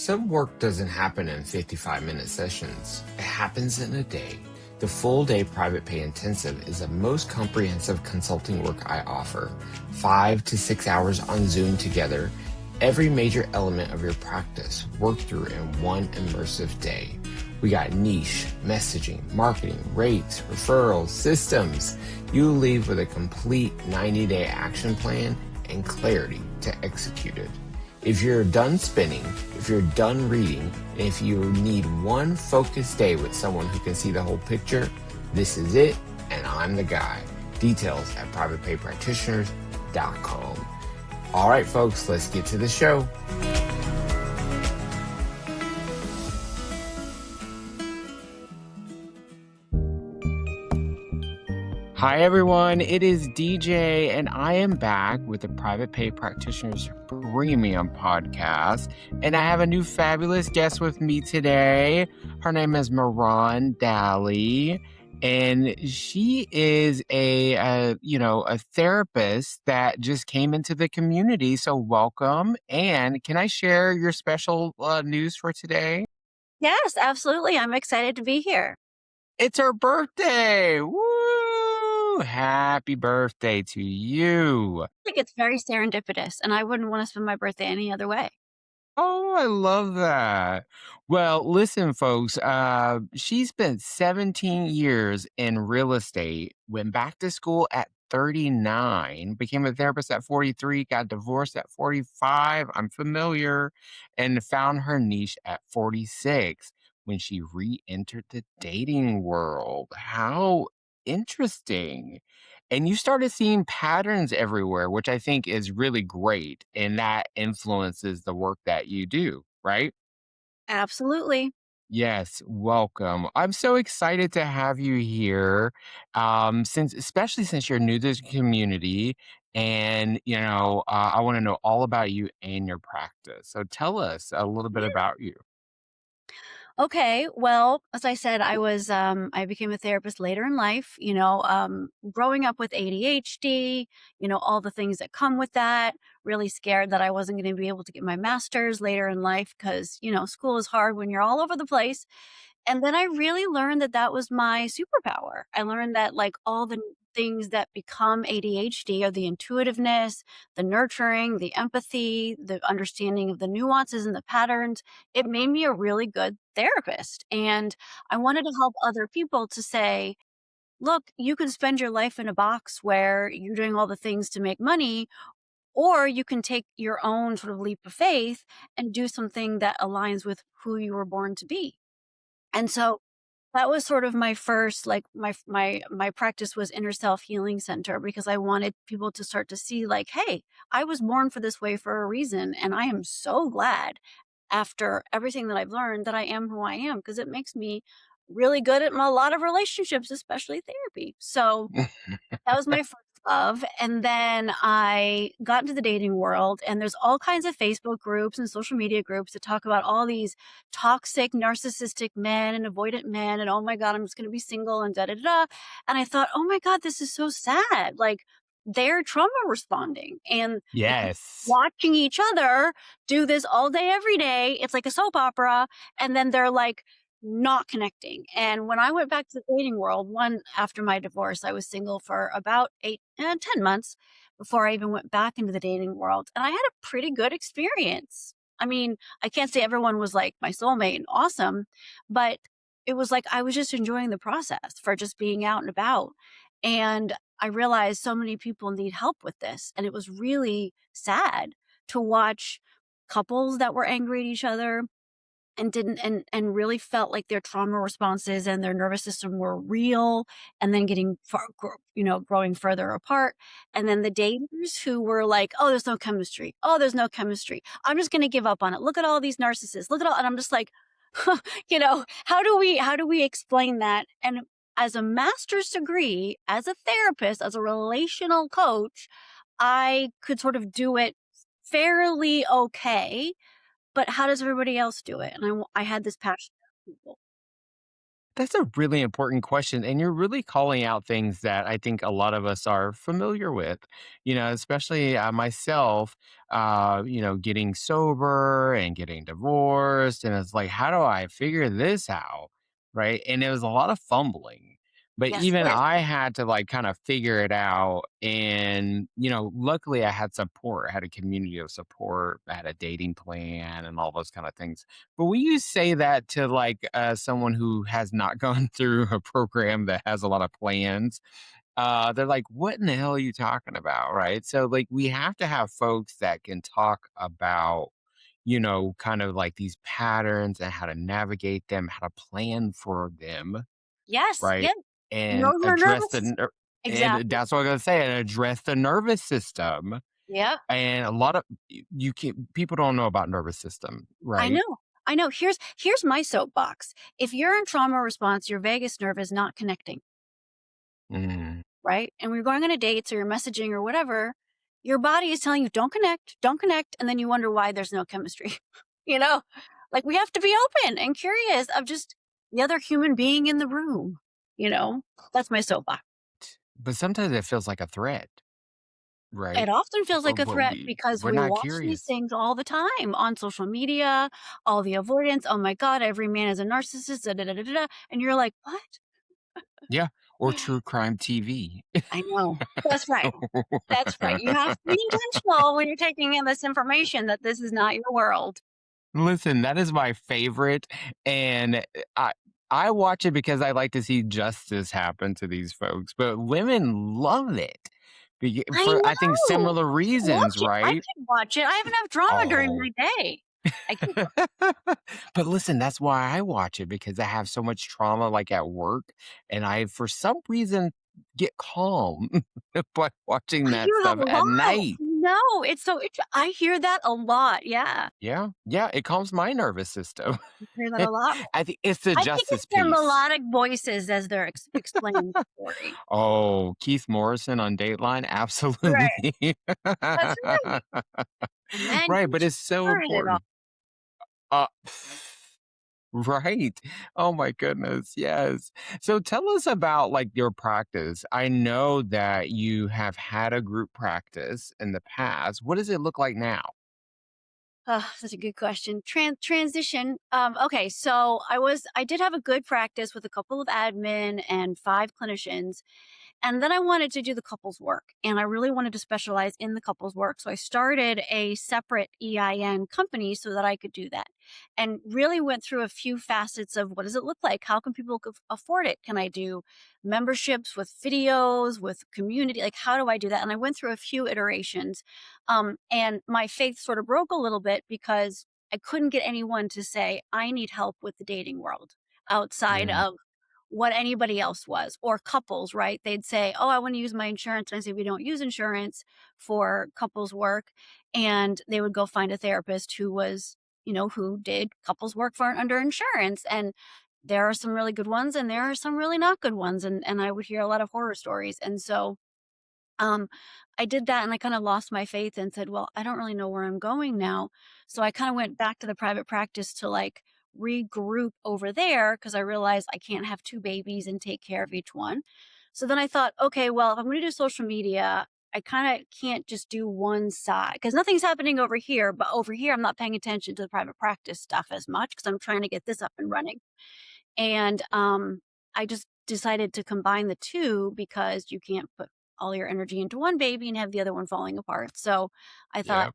Some work doesn't happen in 55-minute sessions. It happens in a day. The full-day private pay intensive is the most comprehensive consulting work I offer. 5 to 6 hours on Zoom together, every major element of your practice worked through in one immersive day. We got niche, messaging, marketing, rates, referrals, systems. You leave with a complete 90-day action plan and clarity to execute it. If you're done spinning, if you're done reading, and if you need one focused day with someone who can see the whole picture, this is it, and I'm the guy. Details at privatepaypractitioners.com. All right, folks, let's get to the show. Hi, everyone. It is DJ, and I am back with the Private Pay Practitioners Premium Podcast. And I have a new fabulous guest with me today. Her name is Miran Dalley, and she is a therapist that just came into the community. So welcome. And can I share your special news for today? Yes, absolutely. I'm excited to be here. It's her birthday. Woo! Happy birthday to you. I think it's very serendipitous, and I wouldn't want to spend my birthday any other way. Oh, I love that. Well, listen, folks, she spent 17 years in real estate, went back to school at 39, became a therapist at 43, got divorced at 45. I'm familiar, and found her niche at 46 when she re-entered the dating world. How interesting. And you started seeing patterns everywhere, which I think is really great. And that influences the work that you do, right? Absolutely. Yes, welcome. I'm so excited to have you here. Especially since you're new to this community, and I want to know all about you and your practice. So tell us a little bit Yeah. about you. Okay. Well, as I said, I became a therapist later in life, growing up with ADHD, all the things that come with that, really scared that I wasn't going to be able to get my master's later in life because, school is hard when you're all over the place. And then I really learned that that was my superpower. I learned that like all the things that become ADHD are the intuitiveness, the nurturing, the empathy, the understanding of the nuances and the patterns. It made me a really good therapist. And I wanted to help other people to say, look, you can spend your life in a box where you're doing all the things to make money, or you can take your own sort of leap of faith and do something that aligns with who you were born to be. And so that was sort of my first, like my practice was Inner Self Healing Center, because I wanted people to start to see like, hey, I was born for this way for a reason. And I am so glad after everything that I've learned that I am who I am, because it makes me really good at a lot of relationships, especially therapy. So that was my first love. And then I got into the dating world, and there's all kinds of Facebook groups and social media groups that talk about all these toxic, narcissistic men and avoidant men. And oh my God, I'm just going to be single and da da da. And I thought, oh my God, this is so sad. Like they're trauma responding and Yes. watching each other do this all day, every day. It's like a soap opera. And then they're like, not connecting. And when I went back to the dating world, after my divorce, I was single for about 10 months before I even went back into the dating world. And I had a pretty good experience. I mean, I can't say everyone was like my soulmate and awesome, but it was like I was just enjoying the process for just being out and about. And I realized so many people need help with this. And it was really sad to watch couples that were angry at each other and didn't and really felt like their trauma responses and their nervous system were real, and then getting growing further apart. And then the daters who were like, oh, there's no chemistry, I'm just going to give up on it, look at all these narcissists, look at all, and I'm just like, how do we explain that? And as a master's degree, as a therapist, as a relational coach, I could sort of do it fairly okay, but how does everybody else do it? And I had this passion for people. That's a really important question. And you're really calling out things that I think a lot of us are familiar with, especially myself, getting sober and getting divorced. And it's like, how do I figure this out? Right. And it was a lot of fumbling. But Yes, even it is. I had to like kind of figure it out. And, luckily I had support, I had a community of support, I had a dating plan and all those kind of things. But when you say that to like someone who has not gone through a program that has a lot of plans, they're like, "What in the hell are you talking about?" Right? So like, we have to have folks that can talk about, kind of like these patterns and how to navigate them, how to plan for them, Yes, right? yeah. And Know your address nervous. and Exactly. that's what I'm gonna say, and address the nervous system. Yeah. And a lot of you can people don't know about nervous system, I right? know. I know. Here's my soapbox. If you're in trauma response, your vagus nerve is not connecting, Mm. right? And when you're going on a date or you're messaging or whatever, your body is telling you, don't connect. And then you wonder why there's no chemistry. you know, like we have to be open and curious of just the other human being in the room. You know, that's my soapbox. But sometimes it feels like a threat, It right? often feels like a But threat because we're we not watch these curious. things all the time on social media, all the avoidance. Oh my God, every man is a narcissist. Da, da, da, da, da, da. And you're like, what? Yeah, or true crime TV. I know. That's right. That's right. You have to be intentional when you're taking in this information that this is not your world. Listen, that is my favorite, and I I watch it because I like to see justice happen to these folks, but women love it I for I think know. similar reasons, I right? could watch it. I have enough drama during Oh. my day. I could But listen, that's why I watch it because I have so much trauma, like, at work, and I, for some reason, get calm by watching I that hear that stuff a at lot. night. No, it's so I hear that a lot. Yeah. Yeah, yeah, it calms my nervous system. I hear that a lot. I think it's the I think it's justice their piece. melodic voices as they're explaining the story. Oh, Keith Morrison on Dateline? Right. Absolutely. That's right. And then Right, you but just it's so turn it off. important. Uh, right. Oh my goodness, yes. So tell us about, like, your practice. I know that you have had a group practice in the past. What does it look like now? That's a good question. Transition. Okay, so I did have a good practice with a couple of admin and 5 clinicians. And then I wanted to do the couples work, and I really wanted to specialize in the couples work. So I started a separate EIN company so that I could do that, and really went through a few facets of what does it look like? How can people afford it? Can I do memberships with videos, with community? Like, how do I do that? And I went through a few iterations. And my faith sort of broke a little bit because I couldn't get anyone to say, I need help with the dating world outside Mm, of what anybody else was, or couples, right? They'd say, "Oh, I want to use my insurance." And I say, "We don't use insurance for couples work." And they would go find a therapist who was, who did couples work for under insurance. And there are some really good ones and there are some really not good ones. And I would hear a lot of horror stories. And so um, I did that and I kind of lost my faith and said, well, I don't really know where I'm going now. So I kind of went back to the private practice to like regroup over there because I realized I can't have 2 babies and take care of each one. So then I thought, okay, well, if I'm going to do social media, I kind of can't just do one side because nothing's happening over here. But over here, I'm not paying attention to the private practice stuff as much because I'm trying to get this up and running. And, I just decided to combine the 2 because you can't put all your energy into one baby and have the other one falling apart. So I thought, yeah.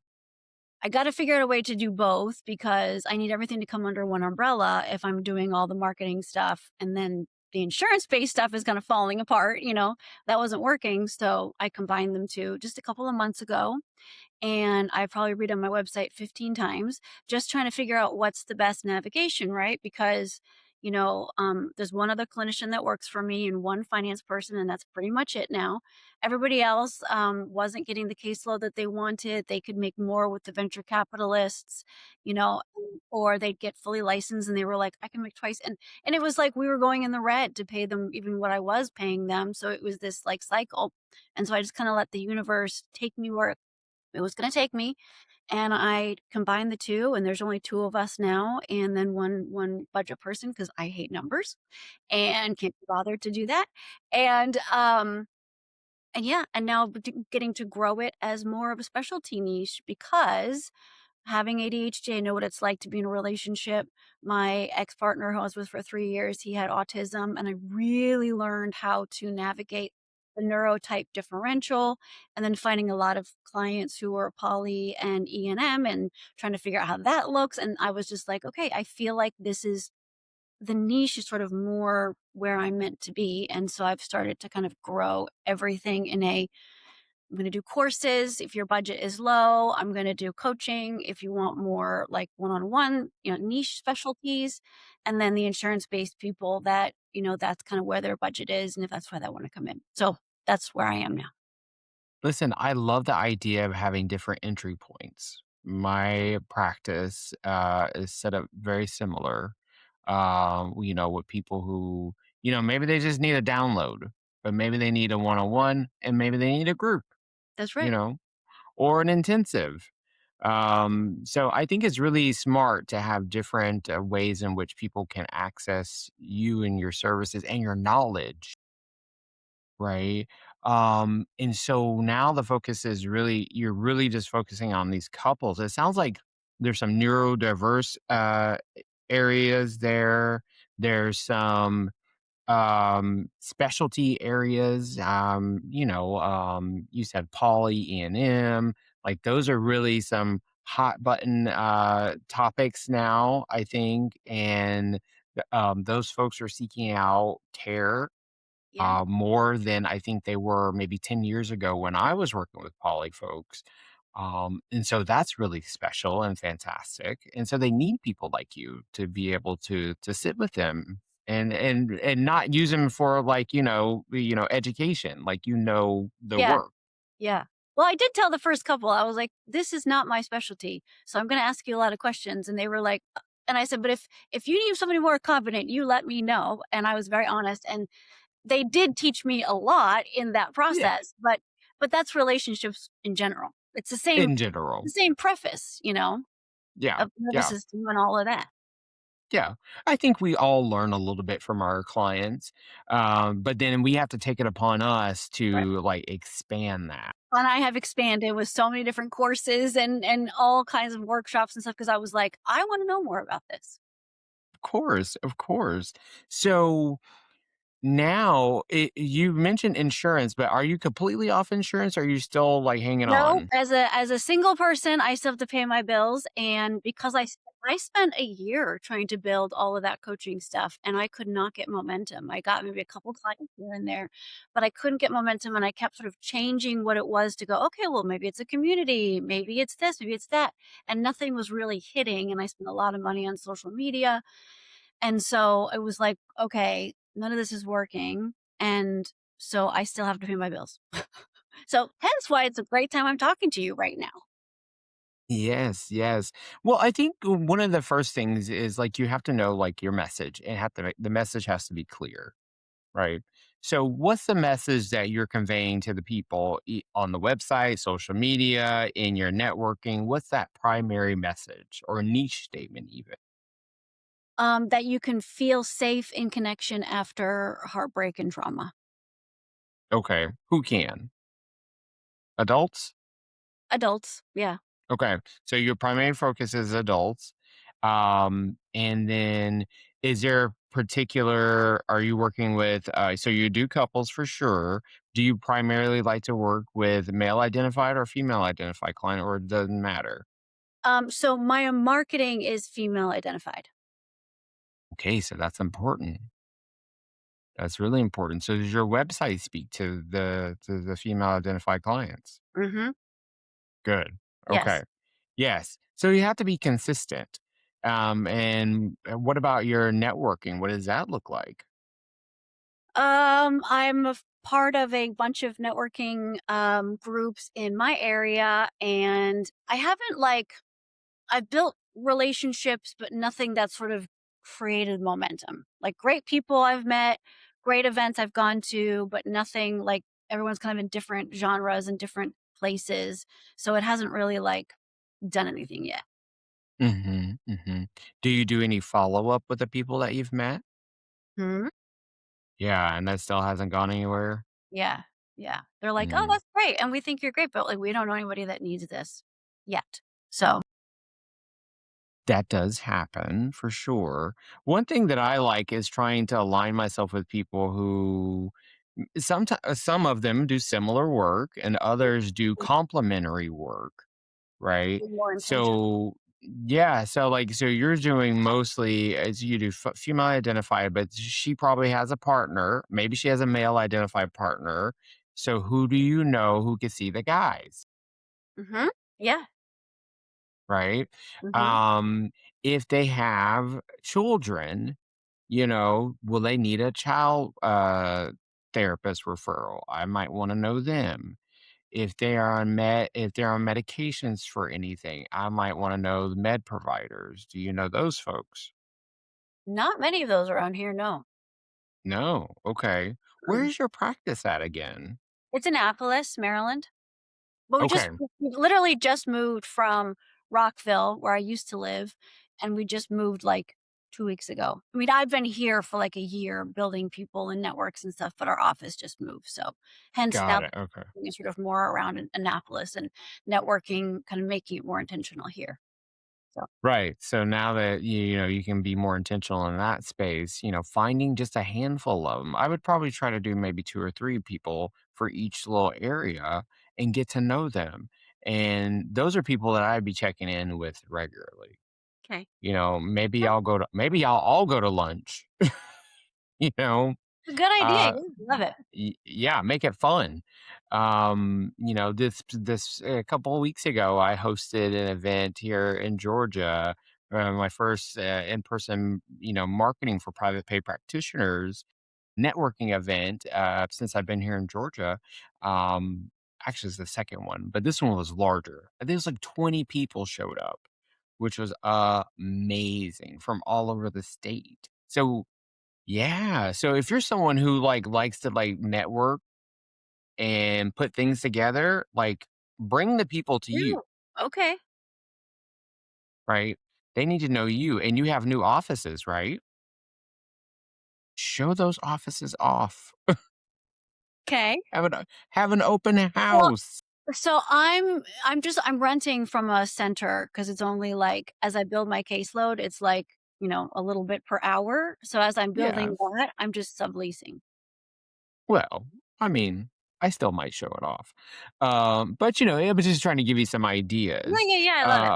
I gotta figure out a way to do both because I need everything to come under one umbrella if I'm doing all the marketing stuff and then the insurance-based stuff is kinda falling apart, that wasn't working. So I combined them 2 just a couple of months ago and I probably read on my website 15 times just trying to figure out what's the best navigation, right? Because, there's one other clinician that works for me and one finance person, and that's pretty much it now. Everybody else wasn't getting the caseload that they wanted. They could make more with the venture capitalists, or they'd get fully licensed and they were like, I can make twice. And it was like we were going in the red to pay them even what I was paying them. So it was this like cycle. And so I just kind of let the universe take me where it was going to take me. And I combined the two, and there's only two of us now, and then one budget person because I hate numbers and can't be bothered to do that. And and yeah, and now getting to grow it as more of a specialty niche because having ADHD, I know what it's like to be in a relationship. My ex-partner who I was with for 3 years, he had autism, and I really learned how to navigate the neurotype differential, and then finding a lot of clients who are poly and E&M and trying to figure out how that looks, and I was just like, "Okay, I feel like this is the niche is sort of more where I'm meant to be," and so I've started to kind of grow everything in a I'm going to do courses if your budget is low. I'm going to do coaching if you want more like one-on-one, niche specialties. And then the insurance-based people that, that's kind of where their budget is and if that's where they want to come in. So that's where I am now. Listen, I love the idea of having different entry points. My practice is set up very similar. With people who, maybe they just need a download, but maybe they need a one on one and maybe they need a group, That's you right. know, or an intensive. So I think it's really smart to have different ways in which people can access you and your services and your knowledge. Right. And so now the focus is really, you're really just focusing on these couples. It sounds like there's some neurodiverse areas there. There's some specialty areas. You said poly E&M. Like those are really some hot button topics now, I think. And those folks are seeking out care Yeah. more than I think they were maybe 10 years ago when I was working with poly folks. And so that's really special and fantastic. And so they need people like you to be able to sit with them and not use them for like, education, like the Yeah. work. Yeah. Well, I did tell the first couple, I was like, this is not my specialty. So I'm going to ask you a lot of questions. And they were like, and I said, but if you need somebody more confident, you let me know. And I was very honest. And they did teach me a lot in that Yeah. process, but that's relationships in general. It's In the general. same preface, Yeah. of nervous Yeah. system and all of that. Yeah, I think we all learn a little bit from our clients, but then we have to take it upon us Right. to like expand that. And I have expanded with so many different courses and all kinds of workshops and stuff because I was like, I want to know more about this. Of course, of course. So now you mentioned insurance, but are you completely off insurance? Or are you still like hanging No, on? as a single person, I still have to pay my bills, and because I spent a year trying to build all of that coaching stuff, and I could not get momentum. I got maybe a couple clients here and there, but I couldn't get momentum, and I kept sort of changing what it was to go, "Okay, well, maybe it's a community, maybe it's this, maybe it's that," and nothing was really hitting, and I spent a lot of money on social media, and so it was like, "Okay, none of this is working," and so I still have to pay my bills. So, hence why it's a great time I'm talking to you right now. Yes, yes. Well, I think one of the first things is like you have to know like your message and the message has to be clear. Right. So, what's the message that you're conveying to the people on the website, social media, in your networking? What's that primary message or niche statement, even? That you can feel safe in connection after heartbreak and trauma. Okay. Who can? Adults? Adults, yeah. Okay. So, your primary focus is adults. And then is there particular, are you working with, so you do couples for sure. Do you primarily like to work with male identified or female identified client, or it doesn't matter? So my marketing is female identified. Okay, so that's important. That's really important. So does your website speak to the female identified clients? Mhm. Good. Okay. Yes. Yes. So you have to be consistent. And what about your networking? What does that look like? I'm part of a bunch of networking groups in my area, and I haven't I've built relationships, but nothing that sort of created momentum. Like great people I've met, great events I've gone to, but nothing like everyone's kind of in different genres and different places. So it hasn't really like done anything yet. Mhm, mhm. Do you do any follow-up with the people that you've met? Hmm? Yeah, and that still hasn't gone anywhere? Yeah. Yeah. They're like, oh, Mm. that's great. And we think you're great, but like, we don't know anybody that needs this yet. So, That does happen for sure. One thing that I like is trying to align myself with people who some of them do similar work and others do complementary work, right? be more intentional. So yeah, so like so you're doing mostly as you do female identified, but she probably has a partner. Maybe she has a male identified partner. So who do you know who can see the guys? Hmm. Yeah. Right? Hmm. Um, if they have children, will they need a child therapist referral? I might want to know them. If they're on medications for anything, I might want to know the med providers. Do you know those folks? Not many of those around here. No. No. Okay. Mm. Where's your practice at again? It's Annapolis, Maryland. But Okay. we literally just moved from Rockville, where I used to live, and we just moved, like, 2 weeks ago. I mean, I've been here for, like, a year building people and networks and stuff, but our office just moved, so hence now Got it. Okay. sort of more around Annapolis and networking, kind of making it more intentional here, so Right. So now that you can be more intentional in that space, finding just a handful of them. I would probably try to do maybe two or three people for each little area and get to know them. And those are people that I'd be checking in with regularly. 'kay. Maybe I'll all go to lunch, you know. It's a good idea, Uh yeah, love it. yeah, make it fun. This a couple of weeks ago, I hosted an event here in Georgia, my first in-person, marketing for private pay practitioners networking event since I've been here in Georgia. Um, Actually, it's the second one, but this one was larger. I think it was like 20 people showed up, which was amazing from all over the state. So yeah. So if you're someone who likes to network and put things together, bring the people to you, Yeah, okay. right? They need to know you and you have new offices, right? Show those offices off. 'Kay. Have an open Well, house. so I'm renting from a center because it's only like as I build my caseload, it's like, a little bit per hour. So as I'm Yeah. building that, I'm just subleasing. Well, I mean, I still might show it off. But I was just trying to give you some Yeah, ideas yeah, yeah, I love it.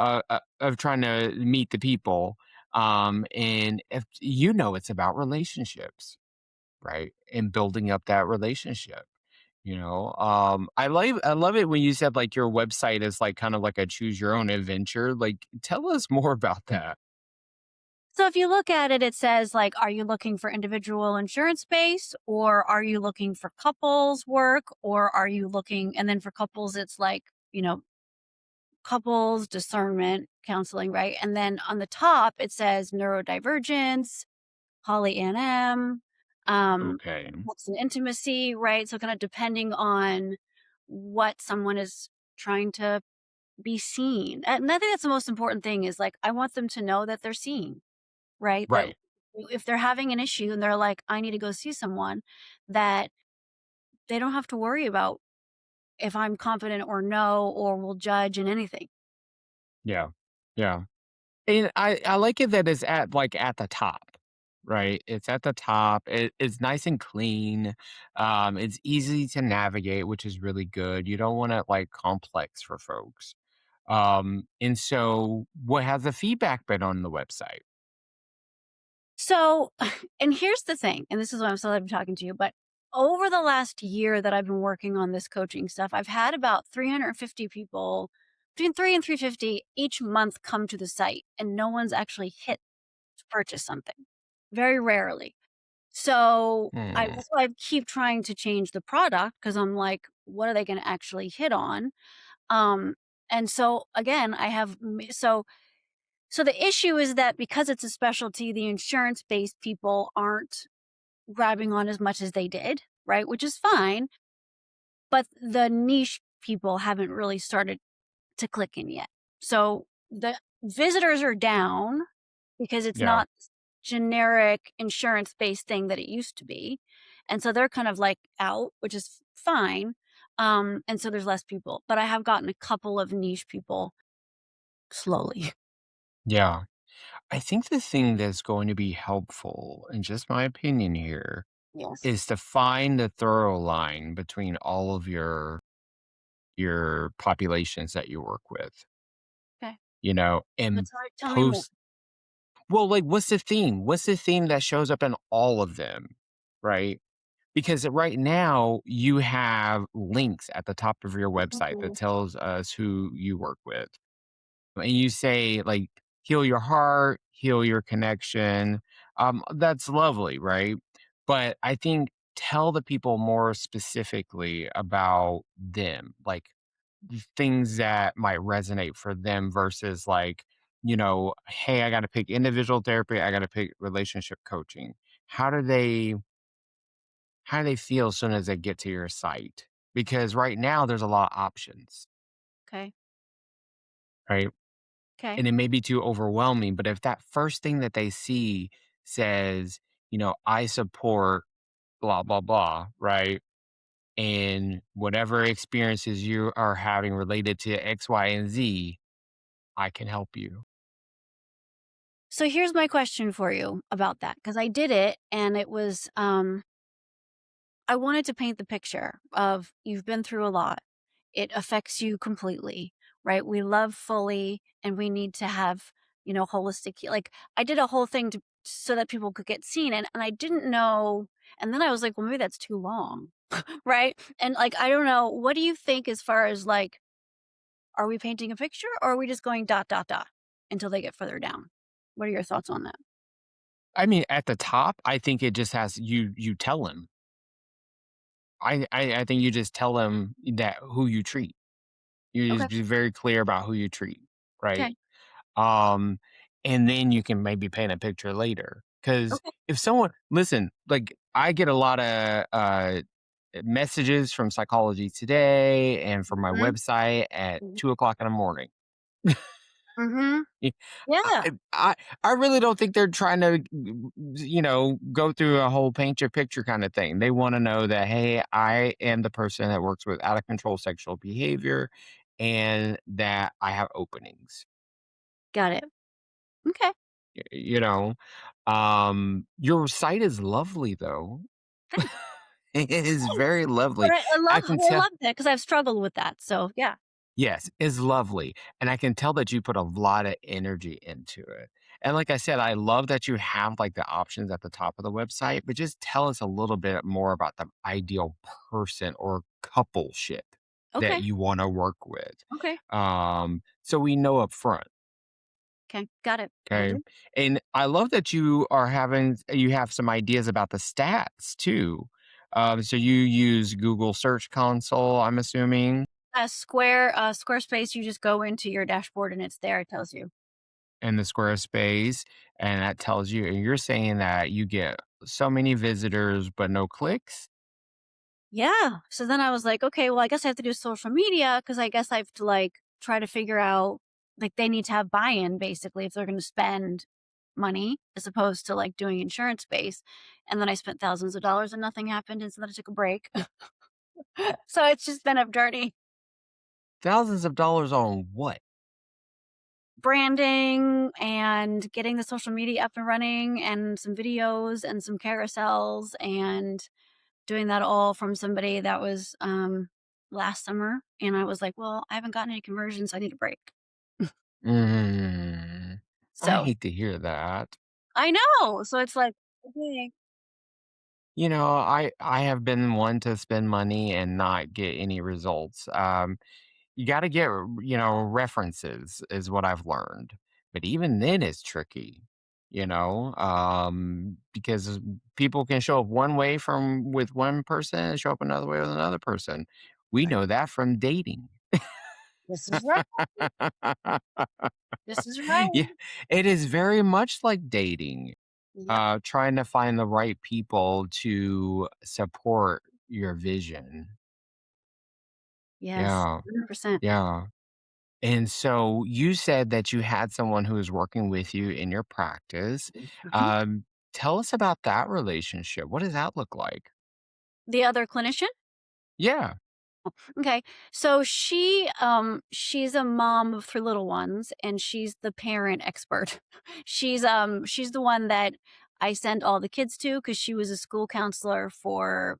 of trying to meet the people. And if it's about relationships, right? And building up that relationship. I love it when you said like your website is like kind of like a choose your own adventure. Like, tell us more about that. So if you look at it, it says like, are you looking for individual insurance base or are you looking for couples work or are you looking and then for couples it's like, couples discernment counseling, right? And then on the top it says neurodivergence, Holly Ann M, Okay. sex and intimacy, right? So kind of depending on what someone is trying to be seen. And I think that's the most important thing is like I want them to know that they're seen, right? That Right. if they're having an issue and they're like, I need to go see someone, that they don't have to worry about if I'm confident or no, or will judge in anything. Yeah. Yeah. And I like it that it's at the top, right? It's at the top. It's nice and clean. It's easy to navigate, which is really good. You don't want it complex for folks. And so what has the feedback been on the website? So, and here's the thing, and this is why I'm so glad I'm talking to you, but over the last year that I've been working on this coaching stuff, I've had about 350 people, between 3 and 350 each month come to the site, and no one's actually hit to purchase something. Very rarely. So Hmm. that's why I keep trying to change the product because I'm like, what are they going to actually hit on? Um, and so again, so the issue is that because it's a specialty, the insurance-based people aren't grabbing on as much as they did, right? Which is fine, but the niche people haven't really started to click in yet. So the visitors are down because it's Yeah. not generic insurance-based thing that it used to be, and so they're kind of, like, out, which is fine, and so there's less people, but I have gotten a couple of niche people slowly. Yeah. I think the thing that's going to be helpful, in just my opinion here, Yes. is to find the thorough line between all of your populations that you work with, Okay. and That's alright, tell me more. post well, like, what's the theme? What's the theme that shows up in all of them, right? Because right now you have links at the top of your website that Mhm. tells us who you work with. And you say, like, heal your heart, heal your connection. That's lovely, right? But I think tell the people more specifically about them, like things that might resonate for them versus like, hey, I got to pick individual therapy, I got to pick relationship coaching. How do they how do they feel as soon as they get to your site? Because right now there's a lot of options, Okay. right? Okay. And it may be too overwhelming, but if that first thing that they see says, I support blah, blah, blah, right? And whatever experiences you are having related to X, Y, and Z, I can help you. So here's my question for you about that, because I did it and it was, I wanted to paint the picture of you've been through a lot. It affects you completely, right? We love fully and we need to have, holistic like I did a whole thing to so that people could get seen and I didn't know, and then I was like, well, maybe that's too long. Right? And like I don't know, what do you think as far as like are we painting a picture or are we just going dot dot dot until they get further down? What are your thoughts on that? I mean, at the top, I think it just has you tell them. I think you just tell them that who you treat. You Okay. just be very clear about who you treat, right? Okay. Um, and then you can maybe paint a picture later. Because Okay. if someone listen, like, I get a lot of, messages from Psychology Today and from my Mhm. website at Mhm. 2 o'clock in the morning. Mhm. Eh, Yeah. I really don't think they're trying to, go through a whole paint your picture kinda thing. They wanna know that, "Hey, I am the person that works with out of control sexual behavior and that I have openings." Got it. Okay. Y you know? Your site is lovely, though. Thanks. It is Thanks. very But lovely. I I love can I tell. love that because I've struggled with that. So yeah. Yes, it's lovely, and I can tell that you put a lot of energy into it. And like I said, I love that you have, like, the options at the top of the website, but just tell us a little bit more about the ideal person or coupleship that Okay. you wanna work with, Okay. so we know upfront. Okay. Got it. Will Okay. do. And I love that you have some ideas about the stats too. So you use Google Search Console, I'm assuming, Squarespace, you just go into your dashboard and it's there. It tells you. and the Squarespace, and that tells you, and you're saying that you get so many visitors but no clicks. Yeah. So then I was like, okay, well, I guess I have to do social media because I guess I have to like try to figure out like they need to have buy-in basically if they're going to spend money as opposed to like doing insurance base. And then I spent thousands of dollars and nothing happened. And so then I took a break. So it's just been a journey. Thousands of dollars on what? Branding and getting the social media up and running and some videos and some carousels and doing that all from somebody that was, last summer, and I was like, "Well, I haven't gotten any conversions, I need a break." Mm, I So, hate to hear that. I know, so it's like, "Okay." I have been one to spend money and not get any results. You gotta get, references is what I've learned, but even then it's tricky, because people can show up one way from with one person and show up another way with another person. We Right. know that from dating. This is right, this is right. Yeah, it is very much like dating, Yep. trying to find the right people to support your vision. Yes, Yeah. 100%. Yeah. And so you said that you had someone who was working with you in your practice. Mhm. Um, Tell us about that relationship. What does that look like? The other clinician? Yeah. Okay. So she's a mom of 3 little ones, and she's the parent expert. She's the one that I sent all the kids to because she was a school counselor for,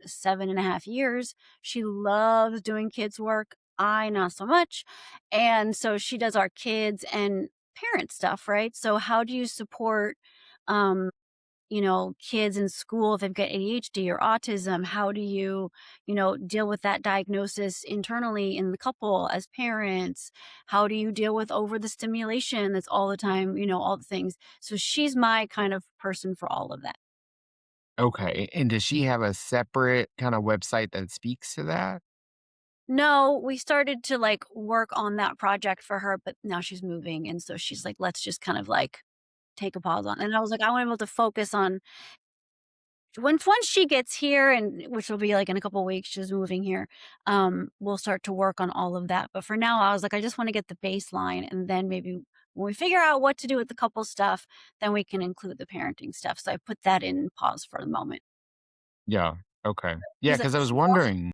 7.5 years. She loves doing kids work. I not so much. And so she does our kids and parent stuff, right? So how do you support um kids in school if they've got ADHD or autism? How do you, deal with that diagnosis internally in the couple as parents? How do you deal with over the stimulation that's all the time, all the things? So she's my kind of person for all of that. Okay. And does she have a separate kind of website that speaks to that? No, we started to like work on that project for her, but now she's moving. And so she's like, let's just kind of like take a pause on. And I was like, I want to be able to focus on once she gets here, and which will be, like, in a couple weeks, she's moving here, we'll start to work on all of that, but for now, I was like, "I just wanna get the baseline, and then maybe when we figure out what to do with the couple stuff, then we can include the parenting stuff," so I put that in pause for the moment. Yeah. Okay. Yeah. She's a Cause I was she's awesome. wondering,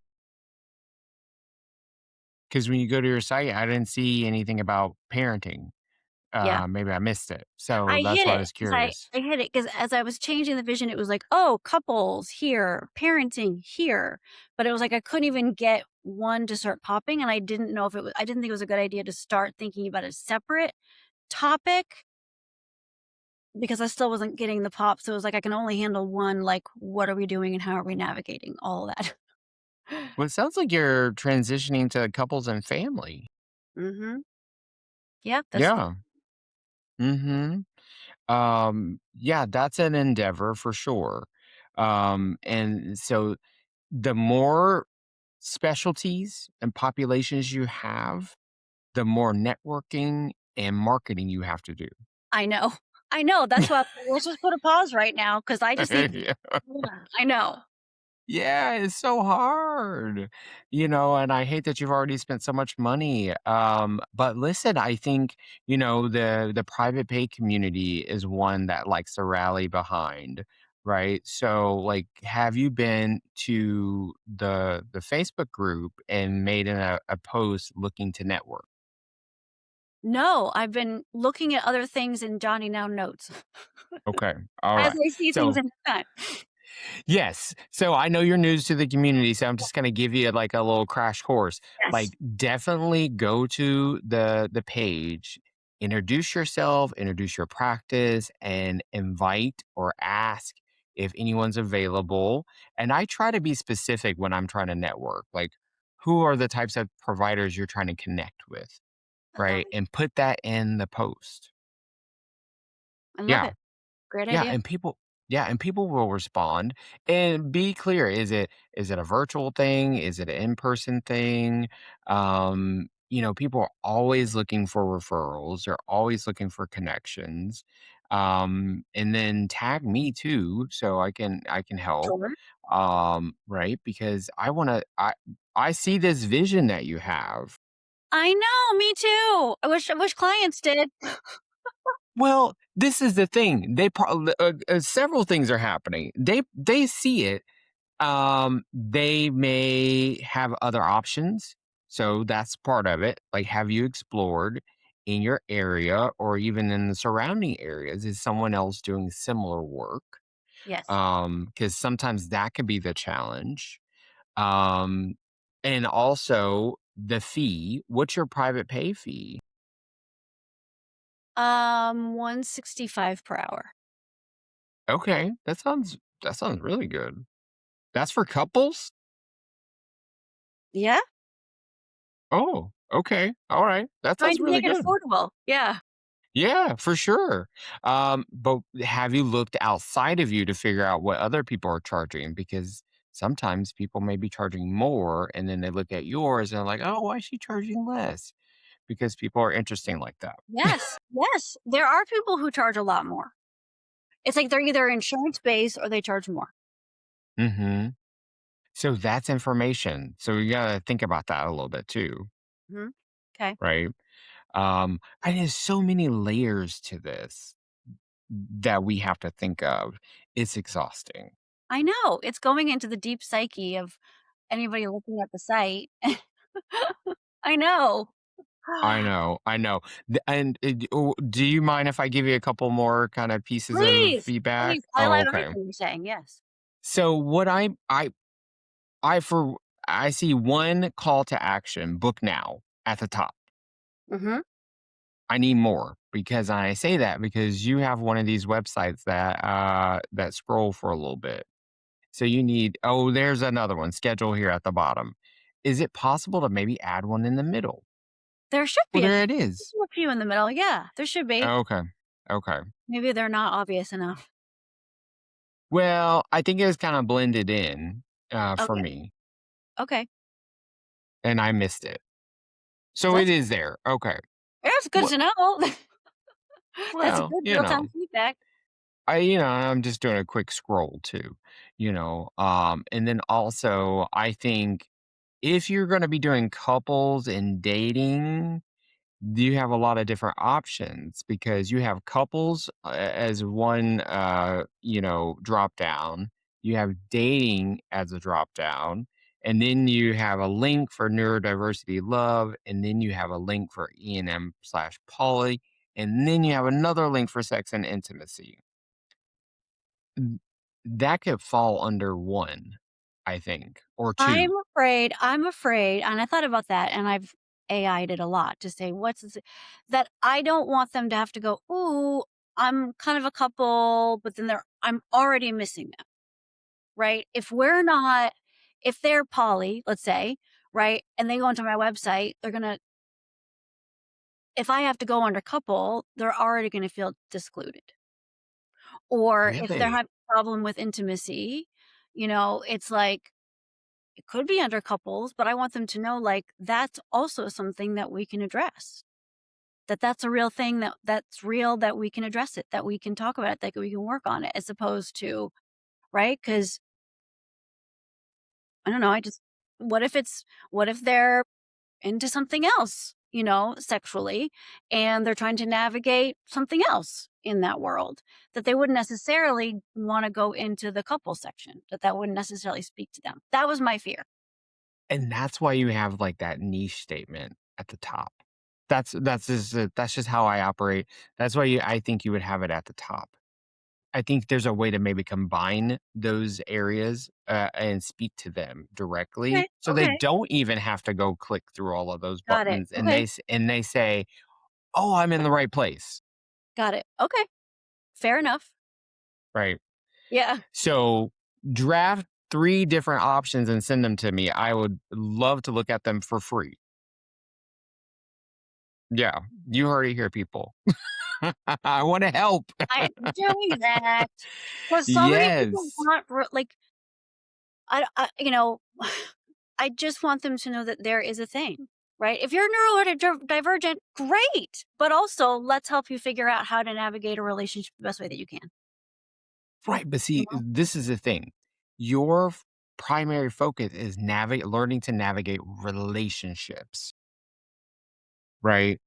because when you go to your site, I didn't see anything about parenting. Yeah. Maybe I missed it. So I that's hid why I it was 'cause I curious. I hid it because as I was changing the vision, it was like, "Oh, couples here, parenting here," but it was like I couldn't even get one to start popping, and I didn't think it was a good idea to start thinking about a separate topic because I still wasn't getting the pop, so it was like I can only handle one, like, what are we doing and how are we navigating all of that. Well, it sounds like you're transitioning to couples and family. Mhm. Yeah, that's the Yeah. Mhm. Yeah, that's an endeavor for sure. And so the more specialties and populations you have, the more networking and marketing you have to do. I know. I know, that's why let's just put a pause right now because I just need Yeah. yeah, I know. Yeah, it's so hard, and I hate that you've already spent so much money. But listen, I think, the private pay community is one that likes to rally behind, right? So, like, have you been to the Facebook group and made a post looking to network? No, I've been looking at other things and jotting down notes Okay. All as right. I see things So in time. yes. So I know you're news to the community, so I'm just gonna give you like a little crash course. Yes. Like definitely go to the page, introduce yourself, introduce your practice, and invite or ask if anyone's available. And I try to be specific when I'm trying to network. Like who are the types of providers you're trying to connect with, I love right? it. And put that in the post. I love Yeah. it. Great Yeah, idea. and people will respond. And be clear, is it a virtual thing? Is it an in-person thing? People are always looking for referrals. They're always looking for connections. And then tag me too so I can help. Sure. Right? Because I see this vision that you have. I know, me too. I wish clients did. Well, this is the thing. Several things are happening. They see it. They may have other options. So that's part of it. Like, have you explored in your area or even in the surrounding areas? Is someone else doing similar work? Yes. Because sometimes that can be the challenge. Um, and also the fee. What's your private pay fee? 165 per hour. Okay, that sounds really good. That's for couples? Yeah? Oh, okay. All right. That Trying sounds to really make it good. affordable. Yeah. Yeah, for sure. But have you looked outside of you to figure out what other people are charging? Because sometimes people may be charging more and then they look at yours and they're like, oh, why is she charging less? Because people are interesting like that. Yes, yes. There are people who charge a lot more. It's like they're either insurance based or they charge more. Hmm. So that's information. So you gotta think about that a little bit too, Mhm. Okay. right? And there's so many layers to this that we have to think of. It's exhausting. I know, it's going into the deep psyche of anybody looking at the site. I know. I know, I know. Do you mind if I give you a couple more kind of pieces of Please, feedback? please, I Oh, love okay. everything you're saying, yes. So what I for I see one call to action, book now at the top. Mhm. I need more because I say that because you have one of these websites that scroll for a little bit. So you need, oh, there's another one, schedule here at the bottom. Is it possible to maybe add one in the middle? There should Well, be there it is. a few in the middle, yeah, there should be. Okay. Okay. Maybe they're not obvious enough. Well, I think it was kind of blended in for Okay, me okay. and I missed it. So it That's is there. Okay. That's good Well, to know. That's well, good real-time feedback. I'm just doing a quick scroll too, and then also I think if you're going to be doing couples and dating, you have a lot of different options because you have couples as one, drop down. You have dating as a drop down. And then you have a link for neurodiversity love. And then you have a link for E&M/poly. And then you have another link for sex and intimacy. N- That could fall under one, I think, or two. I'm afraid, and I thought about that, and I've AI'd it a lot to say, "What's this?" That I don't want them to have to go, "Ooh, I'm kind of a couple," but then I'm already missing them, right? If they're poly, let's say, right, and they go onto my website, they're gonna if I have to go under couple, they're already gonna feel discluded. Or if they're Really? having a problem with intimacy, it's like it could be under couples, but I want them to know, like, that's also something that we can address. That's a real thing that's real, that we can address it, that we can talk about it, that we can work on it, as opposed to, right? Because I don't know, what if they're into something else, sexually, and they're trying to navigate something else in that world, that they wouldn't necessarily wanna go into the couple section, that wouldn't necessarily speak to them. That was my fear. And that's why you have, like, that niche statement at the top. That's just how I operate. That's why I think you would have it at the top. I think there's a way to maybe combine those areas, and speak to them directly, Okay, so they okay. don't even have to go click through all of those Got it. buttons, and Okay. they say, "Oh, I'm in the right place." Got it. Okay. Fair enough. Right? Yeah. So, draft 3 different options and send them to me. I would love to look at them for free. Yeah, you heard it here, people. I wanna help. I am doing that because so many people Yes. want like, I just want them to know that there is a thing, right? If you're neurodivergent, great, but also let's help you figure out how to navigate a relationship the best way that you can. Right, but You see, know? this is the thing. Your primary focus is learning to navigate relationships, right?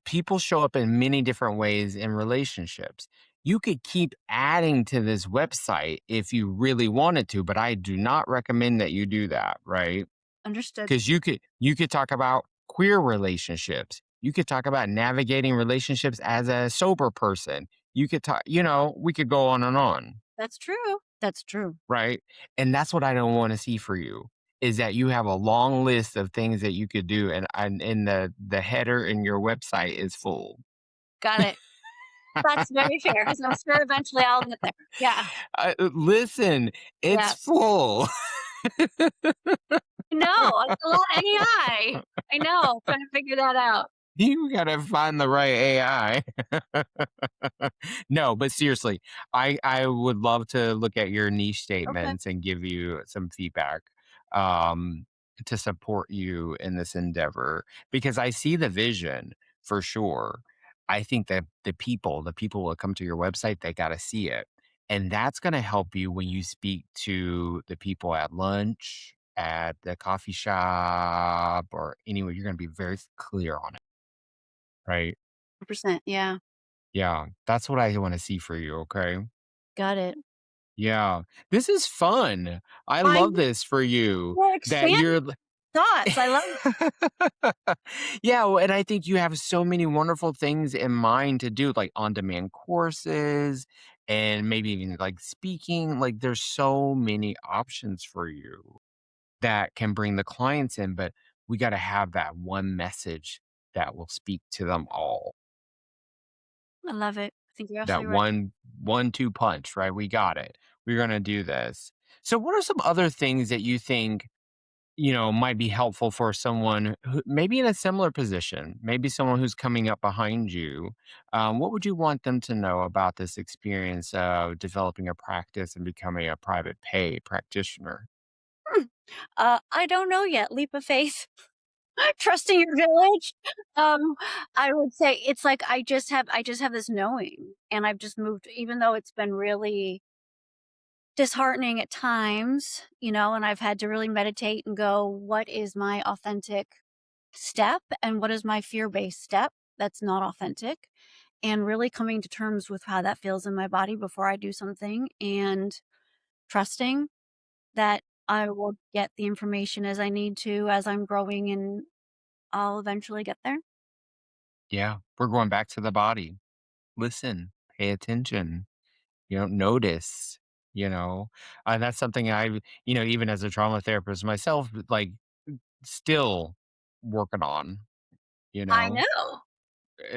People show up in many different ways in relationships. You could keep adding to this website if you really wanted to, but I do not recommend that you do that, right? Understood. Because you could talk about queer relationships. You could talk about navigating relationships as a sober person. You could talk, we could go on and on, That's true. That's true. right? And that's what I don't want to see for you is that you have a long list of things that you could do and the header in your website is full. Got it. That's very fair. So I'm sure eventually I'll get there. Yeah. Listen, it's Yeah. full. No, it's a lot of AI. I know. Trying to figure that out. You gotta find the right AI. No, but seriously, I would love to look at your niche Okay. statements and give you some feedback, um, to support you in this endeavor because I see the vision for sure. I think that the people that come to your website, they gotta see it. And that's going to help you when you speak to the people at lunch, at the coffee shop, or anywhere. You're going to be very clear on it, right? 100%. Yeah. Yeah, that's what I want to see for you. Okay. Got it. Yeah, this is fun. I I love this for you Well, that expand you're thoughts. I love Yeah, well, and I think you have so many wonderful things in mind to do, like on-demand courses and maybe even like speaking. Like there's so many options for you that can bring the clients in, but we got to have that one message that will speak to them all. I love it. I think you're That absolutely right. 1-2 punch, right? We got it. We're gonna do this. So what are some other things that you think might be helpful for someone who maybe in a similar position, maybe someone who's coming up behind you. What would you want them to know about this experience of developing a practice and becoming a private pay practitioner? Hmm. I don't know yet. Leap of faith. Trusting your village. Um, I would say it's like I just have this knowing, and I've just moved even though it's been really disheartening at times, and I've had to really meditate and go, "What is my authentic step, and what is my fear-based step that's not authentic?" And really coming to terms with how that feels in my body before I do something, and trusting that I will get the information as I need to as I'm growing, and I'll eventually get there. Yeah, we're going back to the body. Listen, pay attention, notice, you know. That's something even as a trauma therapist myself, like still working on, you I know. know.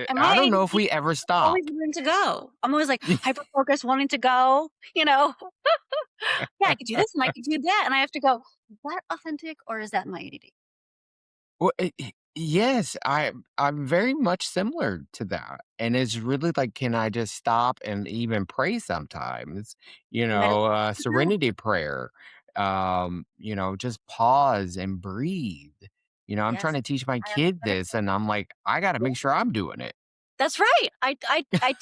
And my I don't know if ADD we ever always stop. wanting to go. I'm always, like, hyper focused, wanting to go, you know? Yeah, I could do this and I could do that, and I have to go, "Is that authentic or is that my ADD?" Well, yes, I'm very much similar to that, and it's really like, can I just stop and even pray sometimes? Meditate. Serenity prayer. Just pause and breathe. I'm trying Yes, to teach my I have to kid this, meditate. and I'm like, I got to Yeah. make sure I'm doing it. That's right. I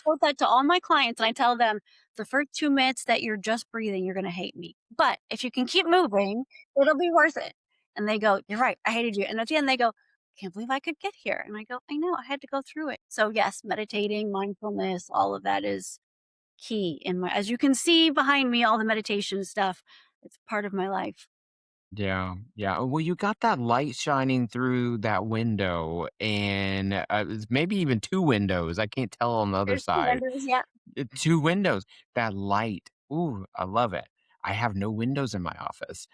told that to all my clients, and I tell them, "The first 2 minutes that you're just breathing, you're gonna hate me. But if you can keep moving, it'll be worth it." And they go, "You're right, I hated you." And at the end, they go, "Can't believe I could get here." And I go, "I know, I had to go through it." So, yes, meditating, mindfulness, all of that is key in my as you can see behind me, all the meditation stuff, it's part of my life. Yeah, yeah. Well, you got that light shining through that window, and it's maybe even two windows. I can't tell on the other There's 2 side. windows, yeah. Two windows. That light. Ooh, I love it. I have no windows in my office.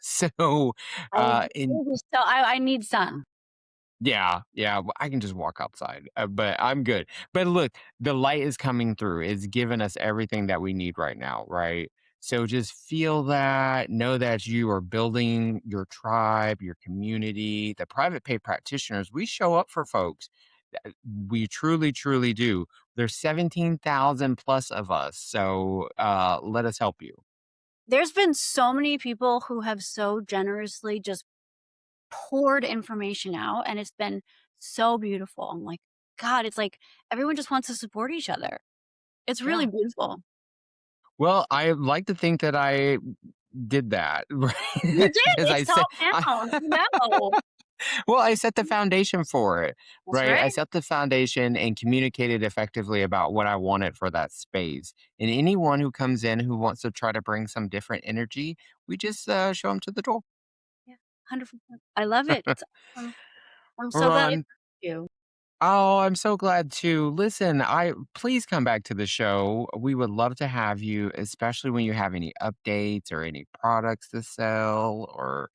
So, I in so I need sun. yeah, yeah, I can just walk outside, but I'm good. But look, the light is coming through. It's giving us everything that we need right now, right? So just feel that, know that you are building your tribe, your community, the private pay practitioners. We show up for folks. We truly, truly do. There's 17,000 plus of us. So let us help you. There's been so many people who have so generously just poured information out, and it's been so beautiful. I'm like, God, it's like everyone just wants to support each other. It's really Yeah. beautiful. Well, I like to think that I did that, You right? did. Because It's I said, top down. No. well, I set the foundation for it, That's right? I right. set the foundation and communicated effectively about what I wanted for that space. And anyone who comes in who wants to try to bring some different energy, we just show them to the door. Yeah. 100%. I love it. It's awesome. I'm so glad I Run. talked to you. Oh, I'm so glad to listen. I please come back to the show. We would love to have you, especially when you have any updates or any products to sell or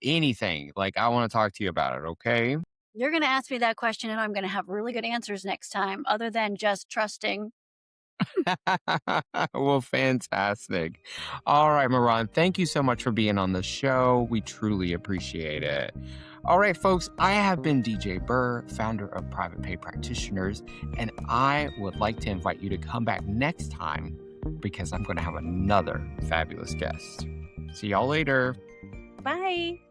anything. Like I want to talk to you about it. Okay. You're gonna ask me that question, and I'm gonna have really good answers next time, other than just trusting. Well, fantastic. All right, Miran, thank you so much for being on the show. We truly appreciate it. All right, folks, I have been DJ Burr, founder of Private Pay Practitioners, and I would like to invite you to come back next time because I'm going to have another fabulous guest. See y'all later. Bye.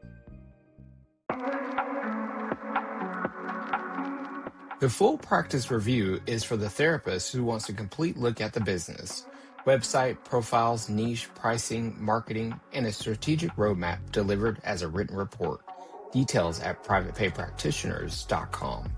The full practice review is for the therapist who wants a complete look at the business. Website, profiles, niche, pricing, marketing, and a strategic roadmap delivered as a written report. Details at privatepaypractitioners.com.